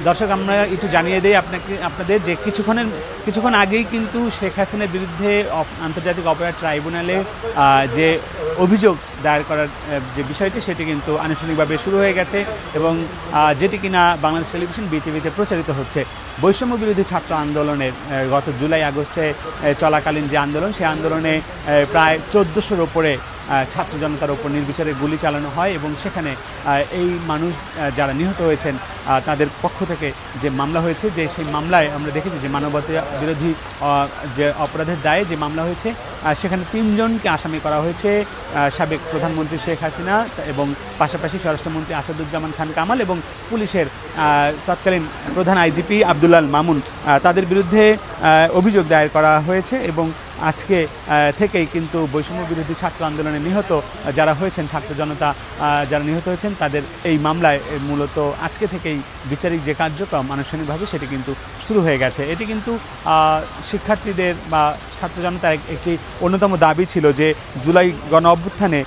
দর্শক, আমরা একটু জানিয়ে দেই আপনাদের যে কিছুক্ষণ আগেই কিন্তু শেখ হাসিনার বিরুদ্ধে আন্তর্জাতিক অপরাধ ট্রাইব্যুনালে যে অভিযোগ দায়ের করার যে বিষয়টি সেটি কিন্তু আনুষ্ঠানিকভাবে শুরু হয়ে গেছে এবং যেটি কিনা বাংলাদেশ টেলিভিশন বিটিভিতে প্রচারিত হচ্ছে। বৈষম্য বিরোধী ছাত্র আন্দোলনের গত জুলাই আগস্টে চলাকালীন যে আন্দোলন, সেই আন্দোলনে প্রায় 1400-র ওপরে ছাত্র জনতার ওপর নির্বিচারে গুলি চালানো হয় এবং সেখানে এই মানুষ যারা নিহত হয়েছেন তাদের পক্ষ থেকে যে মামলা হয়েছে, যে সেই মামলায় আমরা দেখেছি যে মানবতা বিরোধী যে অপরাধের দায়ে যে মামলা হয়েছে, সেখানে 3 জনকে আসামি করা হয়েছে। সাবেক প্রধানমন্ত্রী শেখ হাসিনা এবং পাশাপাশি স্বরাষ্ট্রমন্ত্রী আসাদুজ্জামান খান কামাল এবং পুলিশের তৎকালীন প্রধান আইজিপি আব্দুল আল মামুন, তাদের বিরুদ্ধে অভিযোগ দায়ের করা হয়েছে এবং আজকে থেকেই কিন্তু বৈষম্য বিরোধী ছাত্র আন্দোলনে নিহত যারা হয়েছেন, ছাত্র জনতা যারা নিহত হয়েছেন, তাদের এই মামলায় মূলত আজকে থেকেই বিচারিক যে কার্যক্রম আনুষ্ঠানিকভাবে সেটি কিন্তু শুরু হয়ে গেছে। এটি কিন্তু শিক্ষার্থীদের বা ছাত্র জনতার একটি অন্যতম দাবি ছিল যে জুলাই গণ অভ্যুত্থানে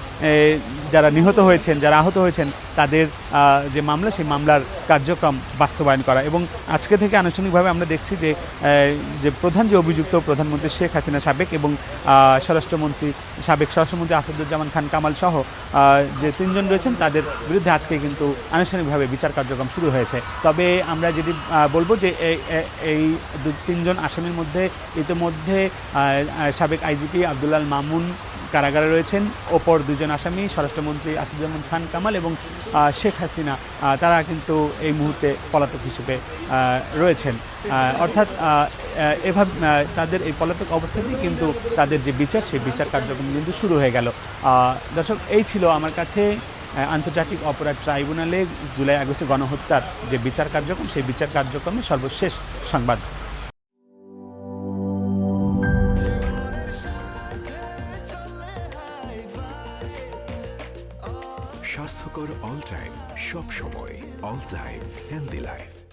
যারা নিহত হয়েছেন, যারা আহত হয়েছেন, তাদের যে মামলা, সেই মামলার কার্যক্রম বাস্তবায়ন করা। এবং আজকে থেকে আনুষ্ঠানিকভাবে আমরা দেখছি যে প্রধান যে অভিযুক্ত প্রধানমন্ত্রী শেখ হাসিনা সাবেক এবং সাবেক স্বরাষ্ট্রমন্ত্রী আসাদুজ্জামান খান কামাল সহ যে 3 জন রয়েছেন, তাদের বিরুদ্ধে আজকে কিন্তু আনুষ্ঠানিকভাবে বিচার কার্যক্রম শুরু হয়েছে। তবে আমরা যদি বলবো যে এই 2-3 জন আসামির মধ্যে ইতিমধ্যে সাবেক আইজিপি আব্দুল আল মামুন কারাগারে রয়েছেন, অপর 2 জন আসামি স্বরাষ্ট্রমন্ত্রী আসাদুজ্জামান খান কামাল এবং শেখ হাসিনা, তারা কিন্তু এই মুহূর্তে পলাতক হিসেবে রয়েছেন। অর্থাৎ এভাবে তাদের এই পলাতক অবস্থাতেই কিন্তু তাদের যে বিচার, সেই বিচার কার্যক্রম কিন্তু শুরু হয়ে গেল। দর্শক, এই ছিল আমার কাছে আন্তর্জাতিক অপরাধ ট্রাইব্যুনালে জুলাই আগস্টে গণহত্যার যে বিচার কার্যক্রম, সেই বিচার কার্যক্রমের সর্বশেষ সংবাদ। স্বাস্থ্যকর অল টাইম, সব সময় অল টাইম হেলদি লাইফ।